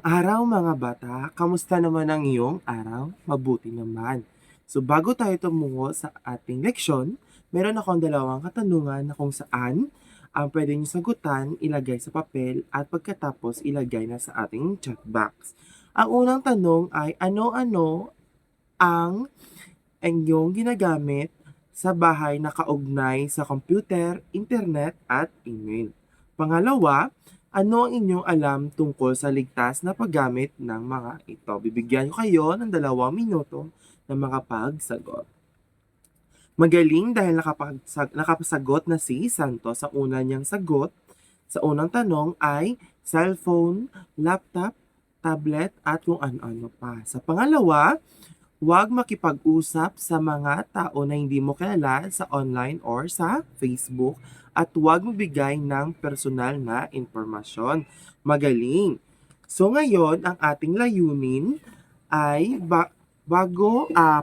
Magandang araw mga bata, kamusta naman ang iyong araw? Mabuti naman. So bago tayo tumungo sa ating leksyon, meron akong dalawang katanungan na kung saan ang pwede niyo sagutan, ilagay sa papel at pagkatapos ilagay na sa ating chat box. Ang unang tanong ay ano-ano ang inyong ginagamit sa bahay na kaugnay sa computer, internet at email? Pangalawa, ano ang inyong alam tungkol sa ligtas na paggamit ng mga ito? Bibigyan ko kayo ng 2 minuto na makapagsagot. Magaling dahil nakapasagot na si Santos. Sa una niyang sagot sa unang tanong ay cellphone, laptop, tablet at kung ano-ano pa. Sa pangalawa, huwag makipag-usap sa mga tao na hindi mo kilala sa online or sa Facebook at huwag magbigay ng personal na impormasyon. Magaling! So ngayon, ang ating layunin ay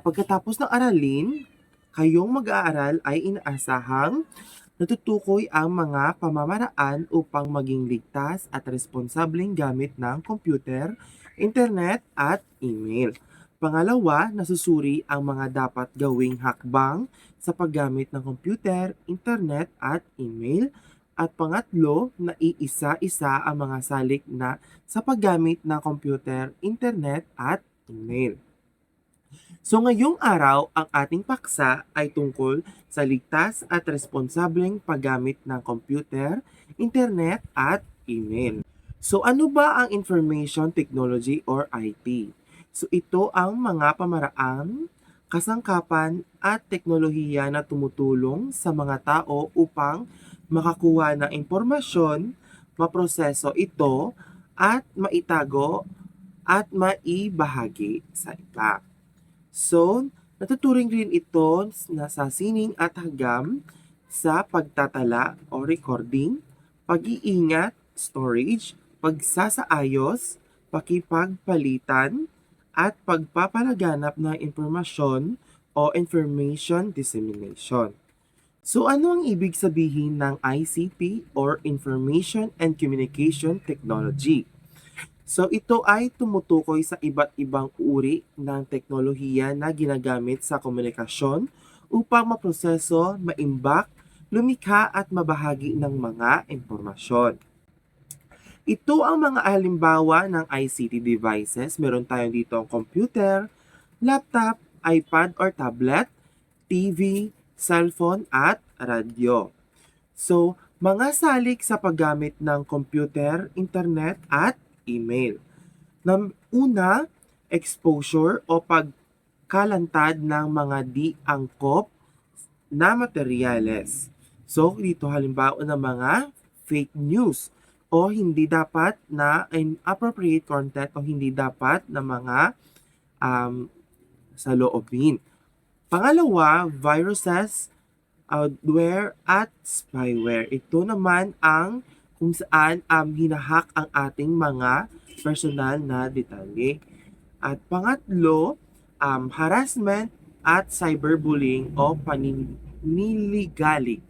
pagkatapos ng aralin, kayong mag-aaral ay inaasahang natutukoy ang mga pamamaraan upang maging ligtas at responsableng gamit ng computer, internet at email. Pangalawa, nasusuri ang mga dapat gawing hakbang sa paggamit ng computer, internet at email. At pangatlo, naiisa-isa ang mga salik na sa paggamit ng computer, internet at email. So ngayong araw, ang ating paksa ay tungkol sa ligtas at responsableng paggamit ng computer, internet at email. So ano ba ang information technology or IT? So ito ang mga pamaraan, kasangkapan at teknolohiya na tumutulong sa mga tao upang makakuha ng impormasyon, maproseso ito at maitago at maibahagi sa iba. So, natuturing rin ito na sa sining at hagam sa pagtatala o recording, pag-iingat, storage, pagsasaayos, pakipagpalitan, at pagpapalaganap ng impormasyon o information dissemination. So ano ang ibig sabihin ng ICT or Information and Communication Technology? So ito ay tumutukoy sa iba't ibang uri ng teknolohiya na ginagamit sa komunikasyon upang maproseso, maimbak, lumikha at mabahagi ng mga impormasyon. Ito ang mga halimbawa ng ICT devices. Meron tayong dito ang computer, laptop, iPad or tablet, TV, cellphone at radyo. So, mga salik sa paggamit ng computer, internet at email. Una, exposure o pagkalantad ng mga di angkop na materyales. So, dito halimbawa ng mga fake news o hindi dapat na inappropriate content o hindi dapat na mga saloobin. Pangalawa, viruses, adware at spyware. Ito naman ang kung saan hinahack ang ating mga personal na detalye. At pangatlo, harassment at cyberbullying o paniligalig.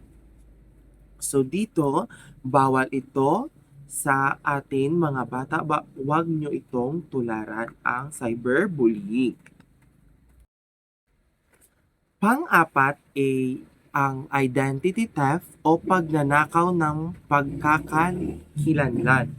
So dito, bawal ito sa atin mga bata. Huwag nyo itong tularan ang cyberbullying. Pang-apat ay ang identity theft o pagnanakaw ng pagkakakilanlan.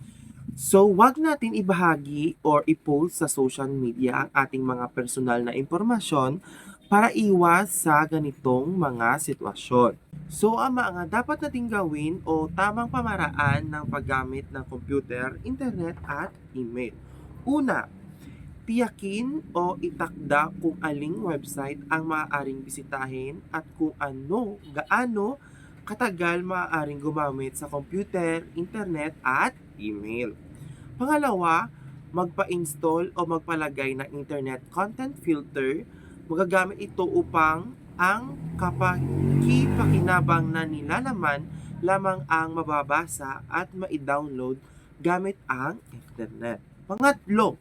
So, wag natin ibahagi or i-post sa social media ang ating mga personal na impormasyon para iwas sa ganitong mga sitwasyon. So, ang mga dapat nating gawin o tamang pamaraan ng paggamit ng computer, internet at email. Una, tiyakin o itakda kung aling website ang maaaring bisitahin at kung gaano katagal maaaring gumamit sa computer, internet at email. Pangalawa, magpa-install o magpalagay ng internet content filter. Magagamit ito upang ang kapakipakinabang na nilalaman lamang ang mababasa at ma-download gamit ang internet. Pangatlo,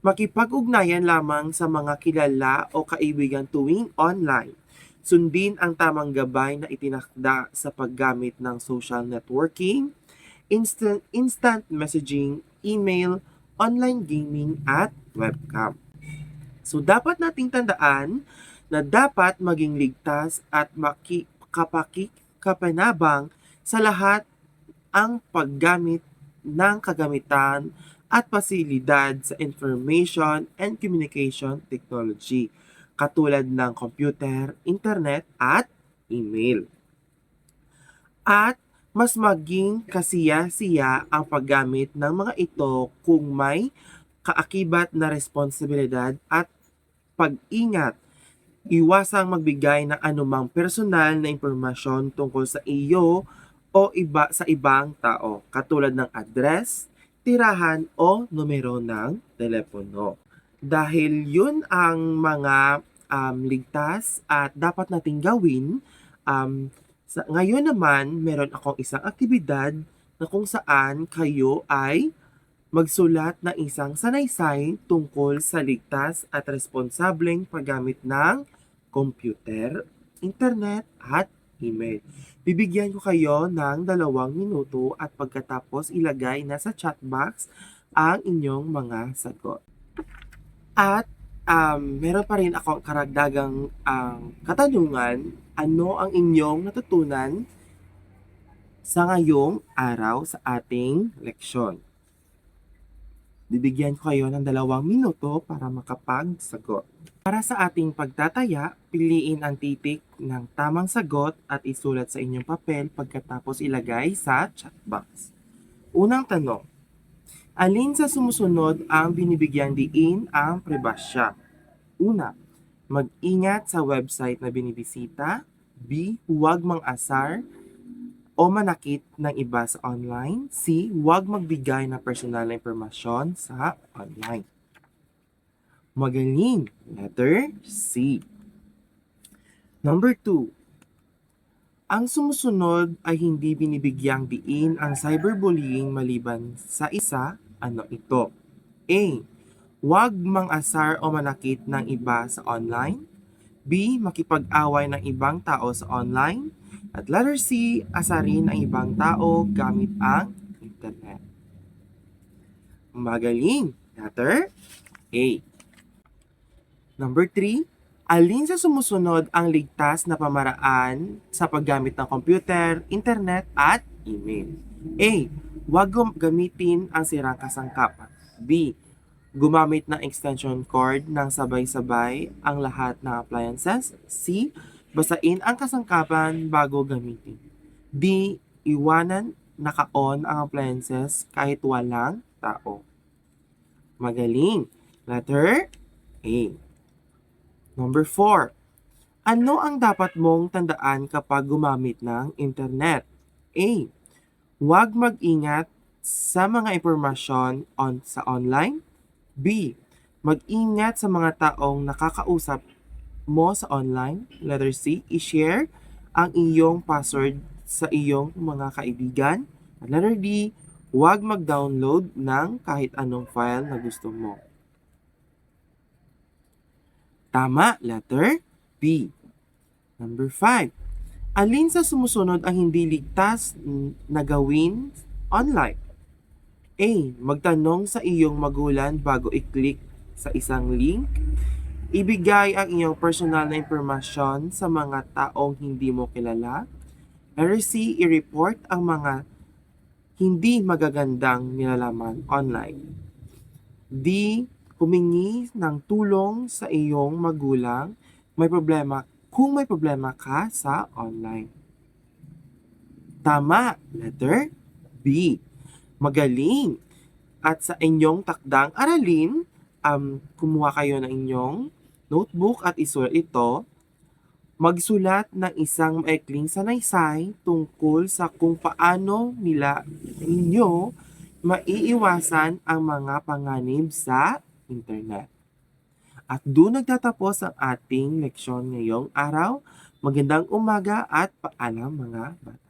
makipag-ugnayan lamang sa mga kilala o kaibigan tuwing online. Sundin ang tamang gabay na itinakda sa paggamit ng social networking, instant messaging, email, online gaming at webcam. So dapat nating tandaan na dapat maging ligtas at kapaki-kapanabang sa lahat ang paggamit ng kagamitan at pasilidad sa information and communication technology, katulad ng computer, internet at email. At mas maging kasiya-siya ang paggamit ng mga ito kung may kaakibat na responsibilidad at pag-ingat. Iwasang magbigay ng anumang personal na impormasyon tungkol sa iyo o sa ibang tao, katulad ng address, tirahan o numero ng telepono. Dahil yun ang mga ligtas at dapat nating gawin, ngayon naman meron akong isang aktibidad na kung saan kayo ay magsulat ng isang sanaysay tungkol sa ligtas at responsableng paggamit ng computer, internet at email. Bibigyan ko kayo ng 2 minuto at pagkatapos ilagay na sa chat box ang inyong mga sagot. At meron pa rin akong karagdagang katanungan, ano ang inyong natutunan sa ngayong araw sa ating leksyon? Bibigyan ko kayo ng 2 minuto para makapagsagot. Para sa ating pagtataya, piliin ang titik ng tamang sagot at isulat sa inyong papel pagkatapos ilagay sa chat box. Unang tanong, alin sa sumusunod ang binibigyang diin ang pribasya? Una, mag-ingat sa website na binibisita. B, huwag mang-asar o manakit ng iba sa online. C, huwag magbigay ng personal na impormasyon sa online. Magaling. Letter C. Number 2. Ang sumusunod ay hindi binibigyang diin ang cyberbullying maliban sa isa. Ano ito? A, huwag mang-asar o manakit ng iba sa online. B, makipag-away ng ibang tao sa online. At letter C, asarin ang ibang tao gamit ang internet. Magaling. Letter A. Number 3, alin sa sumusunod ang ligtas na pamaraan sa paggamit ng computer, internet at email? A, huwag gamitin ang sirang kasangkapan. B, gumamit ng extension cord ng sabay-sabay ang lahat ng appliances. C, basain ang kasangkapan bago gamitin. D, iwanan naka-on ang appliances kahit walang tao. Magaling. Letter A. Number 4. Ano ang dapat mong tandaan kapag gumamit ng internet? A, huwag mag-ingat sa mga impormasyon sa online. B, mag-ingat sa mga taong nakakausap mo sa online. Letter C, i-share ang iyong password sa iyong mga kaibigan. At letter D, huwag mag-download ng kahit anong file na gusto mo. Tama, letter B. Number 5. Alin sa sumusunod ang hindi ligtas na gawin online? A, magtanong sa iyong magulang bago i-click sa isang link. Ibigay ang iyong personal na impormasyon sa mga taong hindi mo kilala. Letter C, i-report ang mga hindi magagandang nilalaman online. D, humingi ng tulong sa iyong magulang kung may problema ka sa online. Tama, letter B. Magaling. At sa inyong takdang aralin, kumuha kayo ng inyong notebook at isulat ito. Magsulat ng isang maikling sanaysay tungkol sa kung paano ninyo maiiwasan ang mga panganib sa internet. At doon nagtatapos ang ating leksyon ngayong araw. Magandang umaga at paalam mga bata.